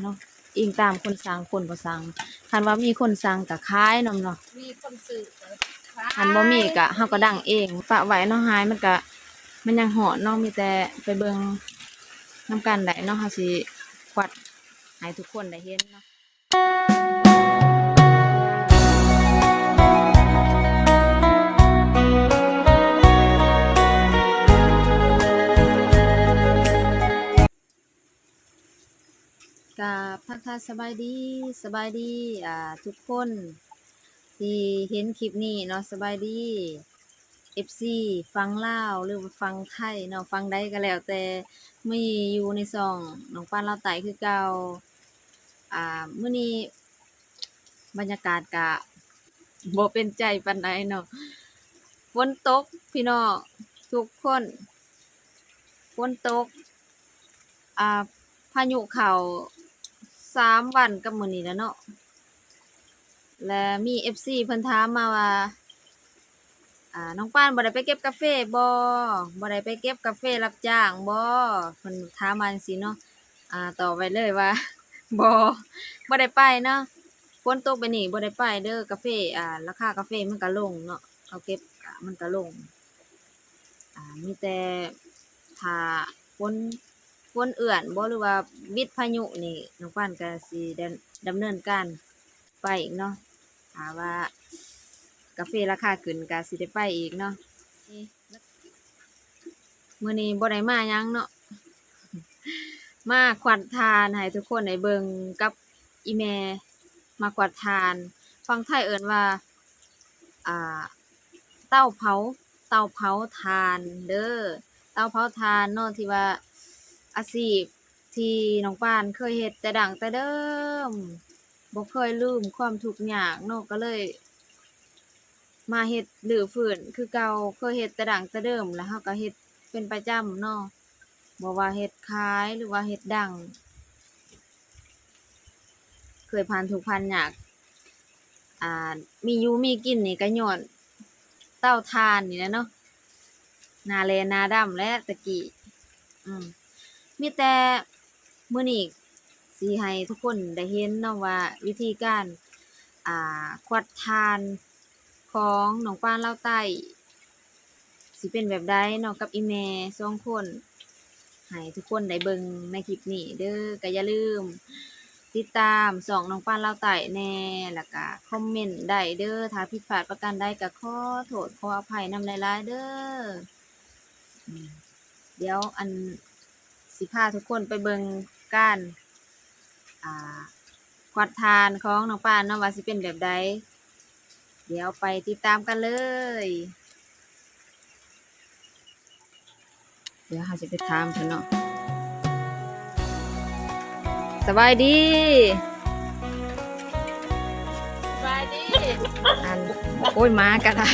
เนาะอิงตามคนสั่งคนบ่สั่งคันว่ามีคนสั่งก็ขายนำเนาะมีคนซื้อคันบ่มีก็เฮาก็ดังเองฝากไว้เนาะหายมันก็มันยังหอนเนาะมีแต่ไปเบิ่งนํกันได้เนาะเฮาสิควัดให้ทุกคนได้เห็นเนาะกับทักทายสบายดีสบายดีทุกคนที่เห็นคลิปนี้เนาะสบายดี FC ฟังลาวหรือว่าฟังไทยเนาะฟังใดก็แล้วแต่มีอยู่ในช่องน้องปานลาวไต้คือเก่ามื้อนี้บรรยากาศก็บ่เป็นใจปานใดเนาะฝนตกพี่น้องทุกคนฝนตกพายุเข้า3 วันกับมื้อนี้แล้วเนาะและมี FC เพิ่นถามมาว่าน้องปานบ่ได้ไปเก็บกาแฟบ่ได้ไปเก็บกาแฟรับจ้างบ่เพิ่นถามมาจั่งซี้เนาะตอบไว้เลยว่าบ่ได้ไปเนาะฝนตกแบบนี้บ่ได้ไปเด้อกาแฟราคากาแฟมันก็ลงเนาะเขาเก็บมันก็ลงมีแต่ถ้าฝนเอื้อนบ่หรือว่าวิดพายุนี่น้องปานก็สิดำเนินการไปอีกเนาะถ้าว่ากาแฟราคาขึ้นก็สิได้ไปอีกเนาะมื้อนี้บ่ได้มาหยังเนาะมาขวัดทานให้ทุกคนได้เบิ่งกับอีแม่มาขวัดทานฟังไทยเอิ้นว่าอ่าเตาเผาถ่านเด้อเตาเผาถ่านเนาะที่ว่าอาชีพที่น้องปานเคยเฮ็ดแต่ดั้งแต่เดิมบ่เคยลืมความทุกข์ยากเนาะก็เลยมาเฮ็ดรื้อฟื้นคือเก่าเคยเฮ็ดแต่ดั้งแต่เดิมแล้วเราก็เฮ็ดเป็นประจำเนาะบ่ว่าเฮ็ดขายหรือว่าเฮ็ดดั้งเคยผ่านทุกข์ผ่านยากมีอยู่มีกินนี่ก็ญ้อนเตาถ่านนี่แหละเนาะหน้าแลหน้าดำแหละแต่กี้มีแต่มื้อนี้สิให้ทุกคนได้เห็นเนาะว่าวิธีการขวัดถ่านของน้องปานลาวใต้สิเป็นแบบใดเนาะกับอีแม่2คนให้ทุกคนได้เบิ่งในคลิปนี้เด้อก็อย่าลืมติดตามช่องน้องปานลาวใต้แหน่แล้วก็คอมเมนต์ได้เด้อถ้าผิดพลาดประการใดก็ขอโทษขออภัยนำหลายๆเด้อเดี๋ยวสิพาทุกคนไปเบิ่งการขวัดถ่านของน้องปานเนาะว่าสิเป็นแบบใดเดี๋ยวไปติดตามกันเลยเดี๋ยวเราจะไปถามเพิ่นเนาะสบายดีโอ้ยมาก็ได้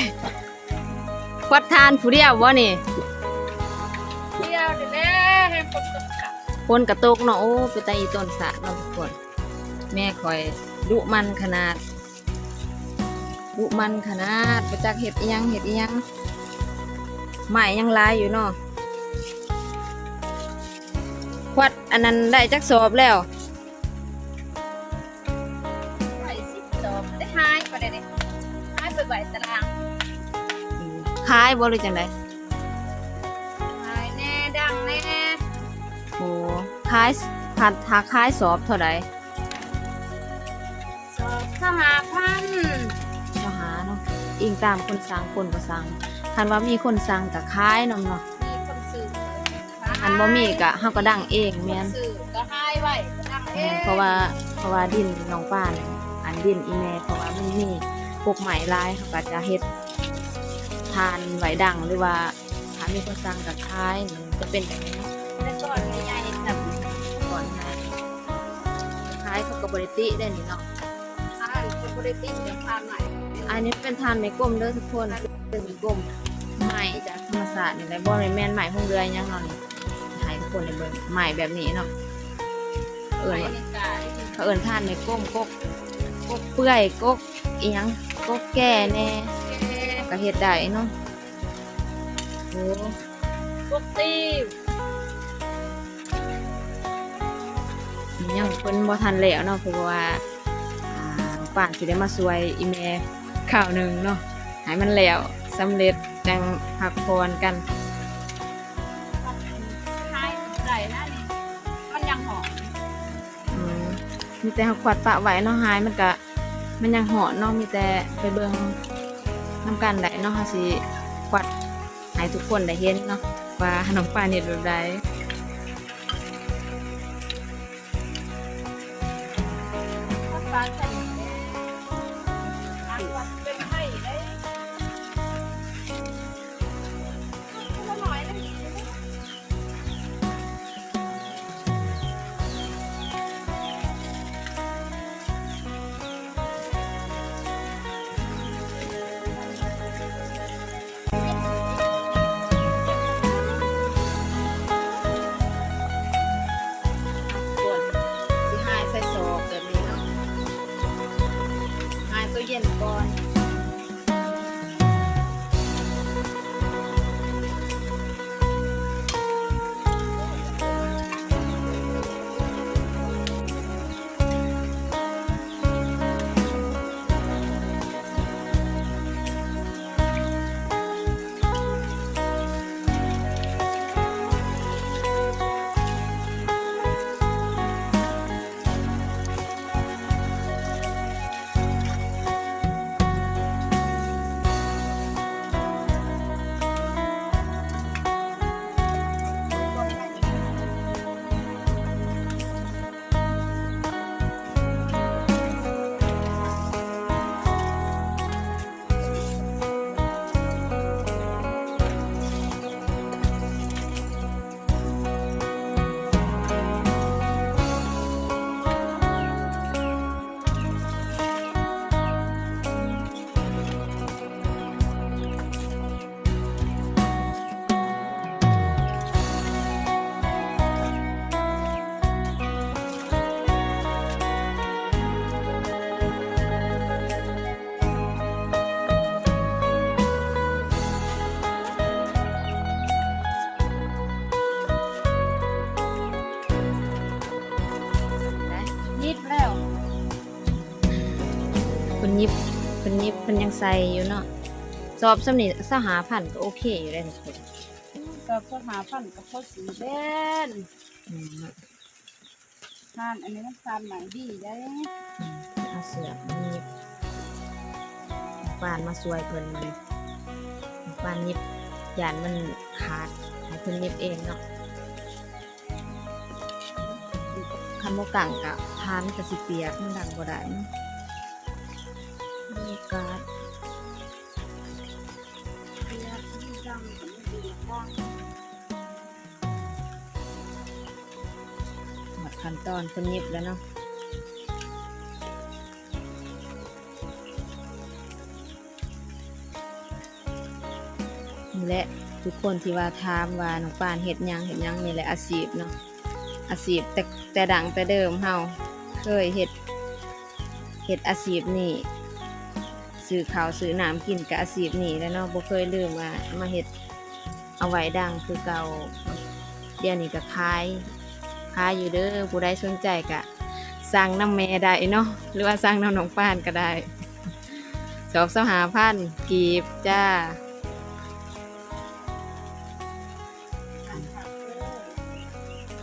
ขวัดถ่านผู้เดียวบ่นี่เดียวนี่แหละให้คนตกกะฝนก็ตกเนาะโอ้ไปแต่อีต้นสะเนาะทุกคนแม่ข่อยดุมันขนาดไปจักเฮ็ดอีหยังไม้ยังหลายอยู่เนาะขวัดอันนั้นได้จักสอบแล้วไป10 ดอกได้หายไปได้เด้หายไปไว้ตารางขายบ่หรือจังได๋หายแน่ดังแน่โอ้ขายถ้าขายสอบเท่าใดสอบสหพันธ์ก็หาเนาะอิงตามคนสั่งคนบ่สั่งคันว่ามีคนสั่งก็ขายนำเนาะมีคนซื้อคันบ่มีก็เฮาก็ดังเองแม่นซื้อก็หายไว้ดังเองเพราะว่าดินน้องปานดินอีแม่เพราะว่ามันมีพวกไม้หลายเฮาก็จะเฮ็ดทานไว้ดังหรือว่าถ้ามีคนสั่งก็ขายมันจะเป็นแบบนี้เนาะแต่ก่อนใหญ่ๆแบบก่อนนะขายเขาก็บ่ได้ติได้นี่เนาะทานเป็นบ่ได้ติดเดี๋ยวทานใหม่อันนี้เป็นทานไม้กลมเด้อทุกคนเป็นไม้กลมไม้จากธรรมศาสตร์นี่แหละบ่ได้แม่นไม้พงเรือหยังเนาะนี่ให้ทุกคนได้เบิ่งไม้แบบนี้เนาะเขาเอิ้นทานไม้กลมกกเปื่อยกกอีหยังกกแก่แน่ก็เฮ็ดได้เนาะโอ้พวกตี ยังเพิ่นบ่ทันแล้วเนาะเพราะว่าป้านสิได้มาช่วยอีแม่ข้าวหนึงเนาะให้มันแล้วสำเร็จจังพักผ่อนกัน หายได้นะนี่มันยังหอม อืมมีแต่เฮาขวัดปะไว้เนาะหายมันยังหอนเนาะมีแต่ไปเบิ่งนํกันได้เนาะเฮาสิขวัดให้ทุกคนได้เห็นเนาะว่าน้องป้านเฮ็ดแบบใด ปลาใส่อันเป็นไข่ได้ก็น้อยเลย ส่วนสิหายใส่ซอกแบบนี้เนาะหายตัวเย็นก่อน ยิบแล้ว คนยิบคนยังใส่อยู่เนาะสอบสำนี่25,000ก็โอเคอยู่ได้ทุกคน กับสหพันธ์กับข้าวสีแดง อืม ทานอันนี้มันทานใหม่ดีได้ เอาเสือกมายิบป้านมาช่วยเพิ่นป้านยิบยานมันขาดให้เพิ่นยิบเองเนาะคันบ่กังก็ทานก็สิเปียกมันดังบ่ได้เนาะมีการด เปียกดีดังกับไม่ดีดัง หมดขั้นตอนเพิ่นยิบแล้วเนาะนี่แหละทุกคนที่ว่าถามว่าน้องปานเฮ็ดหยังนี่แหละอาชีพเนาะอาชีพแต่ดังแต่เดิมเฮาเคยเฮ็ดอาชีพนี้ซื้อข้าวซื้อน้ำกินกับอาชีพนี้แหล้วเนาะบ่เคยลืมว่ามาเฮ็ดเอาไว้ดังคือเก่าเดี๋ยวนี้ก็ขายอยู่เด้อผู้ใดสนใจก็สั่งน้ำแม่ได้เนาะหรือว่าสั่งน้ำน้องปานก็ได้สอบ25,000กีบจ้า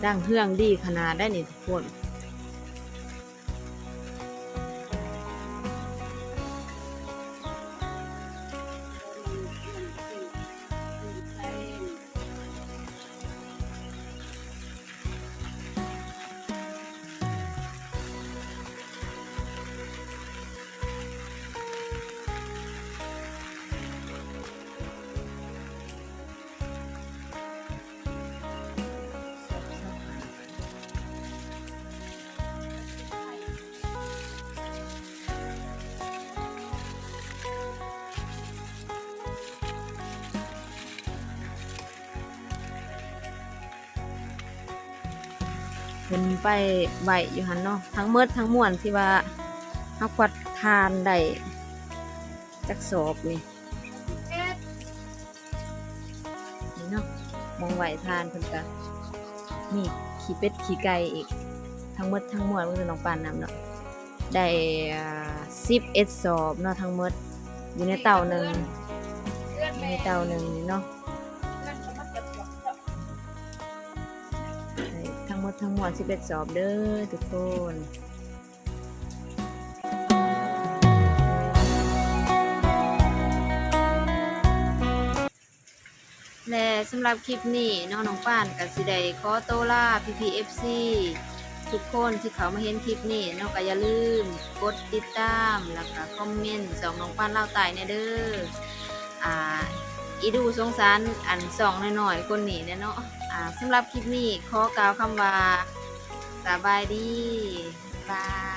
ดังเครื่องดีขนาดได้นี่ทุกคนเพิ่นไปไหวอยู่หันเนาะทั้งเมดทั้งมวลที่ว่าเฮาควัดทานได้จักสอบนี่ เอ็ด นี่เนาะมองไหวทานเพิ่นก็มีขี้เป็ดขี้ไก่อีก ทั้งหมดทั้งมวลก็คือน้องปานนำเนาะได้11สอบเนาะทั้งหมดอยู่ในเต่าหนึ่ง เพื่อน อยู่ แม่ ในเต่าหนึ่งนี่เนาะ เพื่อนเขามาเก็บของเจาะ ได้ทั้งหมดทั้งมวล11สอบเด้อทุกคนและสำหรับคลิปนี้เนาะน้องป้านก็สิได้ขอตัวลาพี่ๆ FC ทุกคนที่เขามาเห็นคลิปนี้เนาะก็อย่าลืมกดติดตามแล้วก็คอมเมนต์ส่องน้องป้านเล่าตายแน่เด้ออ่าอีดูสงสารอันส่องน้อยๆคนนี้เนี่ยเนาะสำหรับคลิปนี้ขอกล่าวคำว่าสบายดีบ๊ายบาย